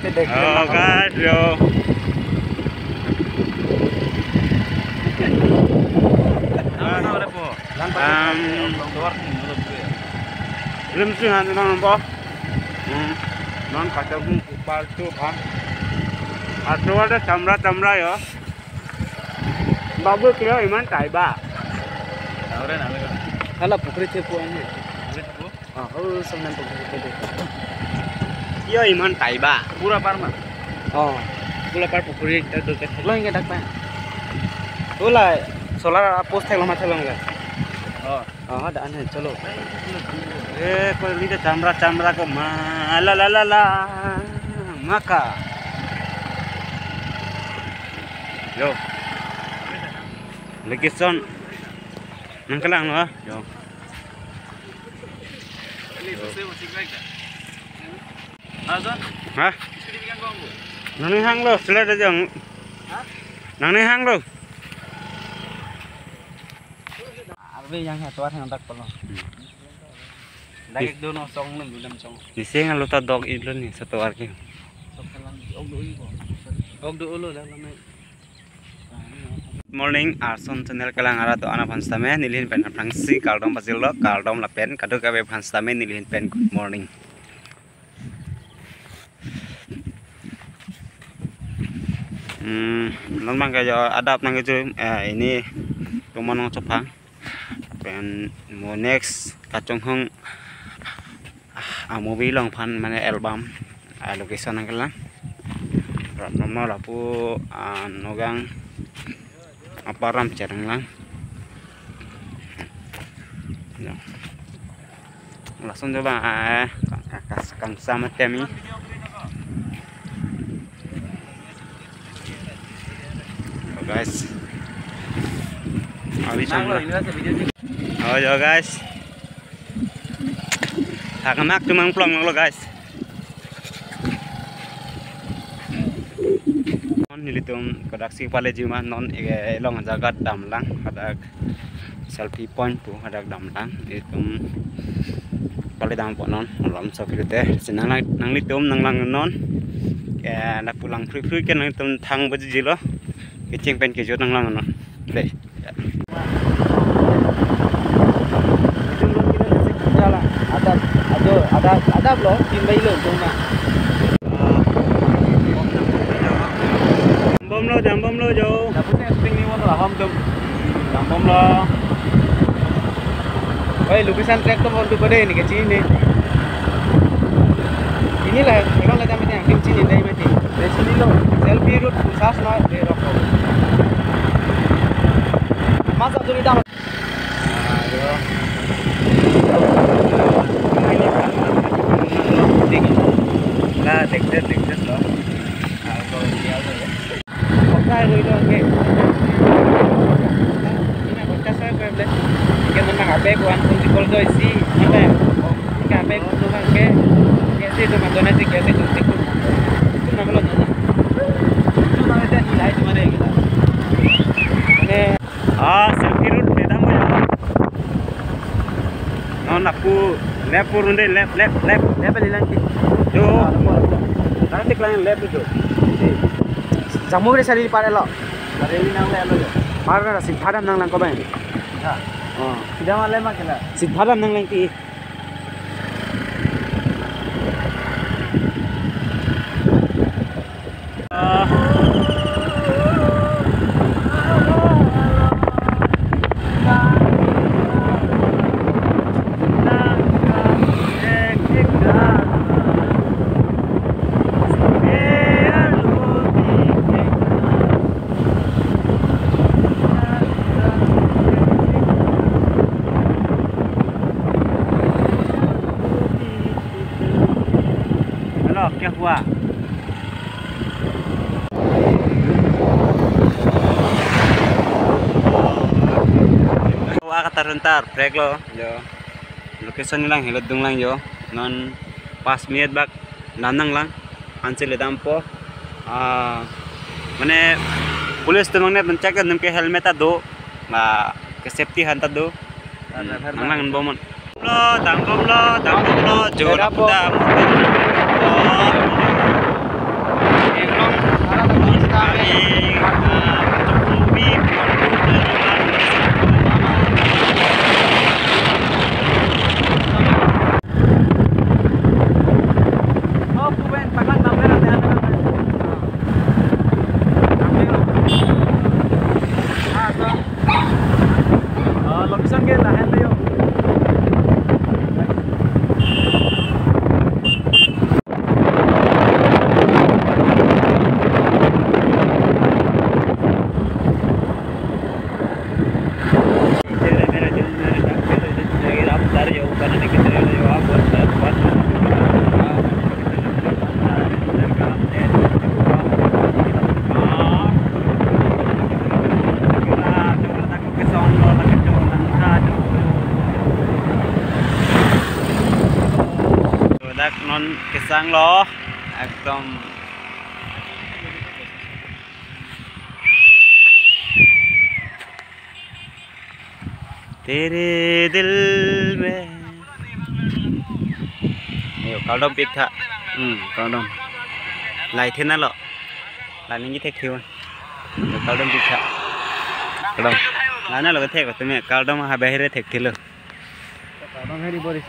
Oh guys, yo. Belum sih nanti nang non kacau kupal tu kan. Atau ada camra ya. Babu kira iman tai ba. Kalau pukri cepu ini. Oh, sebenarnya pukri cepu. Iya iman tai ba. Pura parma. Oh, Pula par pukuri itu dekat. lo ingat tak pak? Tulah solar post teh lama celong kan? Oh, ada aneh colo. Kau lihat camra ke la maka. Yo. Lagi son. Nang kelang loh. Yo. Hah? Nang ni hang lo, sila dah jang. Nang ni hang lo. Arbe yang hatuar yang tak perlu. Lagi dono song lem dalam song. Di sini kan lo tak dog itu nih satu arki. Og dulu dalam ni. Morning, Arson channel kalang ara to ana phanstame nilhin pen prangsi kaldom basillo kaldom la pen kadu kabe phanstame nilhin pen good morning. Normal kayak adap nang itu ini pemanong Jepang. Pen mo next kacung hong movie long pan mana album location nang kalang. Normal lapu nogang apa ram jarang lang. Langsung coba kang sama temi. Guys, oh yo guys, hakamak cuma plong lo guys. Non nilitum kodaksi pale juma non elong jagat damlang hadak selfie point tu hadak damlang itum pale dam po non lam safirite sinang nang litum nang lang non na pulang free kan nang tum thang baji jilo kecing pen kejut nang lang non deh ada belum tim bayi lo cuma. Jambom lo jo. Dapatnya spring ni waktu laham tu. Jambom lo. Woi lukisan trek tu waktu pada ini kecil ni. Inilah orang lagi macam yang kecil ni dah mati. Dari sini lo selfie root sas lah di rokok. Masa tu dah. Ayo. Nah, dek lo. Kalau dia tu. Saya dulu ke. Ini bocah saya boleh. Jika menang apa kuan kunci kol tu isi, apa? Jika apa tu kan ke. Kasi tu macam nanti kasi tu tikut. Tu nama lo nana. Tu nama dia nilai cuma deh kita. Ini. Selfie root beda mo. Non aku left runde left. Lepas ni lagi. Jo. Nanti kalian left itu. Jamu boleh sari pada lo. Hari ini nang lelo jo. Marga si thadam nang lang ko ba? Ha. Oh. Tidak malah makna. Si thadam nang lang ti. क्या हुआ kata rentar break lo yo location lang hilot dung lang yo non pas minit bak nanang lang ansel dampo mane pulis tu mangne check kan ke helmet ado ke safety hanta do nang bomon lo dangkom lo jora puda non kesang lo एकदम तेरे दिल में यो काउडम पिथा काउडम लाइ थे ना लो लाइनिंग की थे क्यों काउडम पिथा काउडम लाना लो थे को तुम्हें काउडम हा बहरे थे किलो काउडम हेरी बोरिस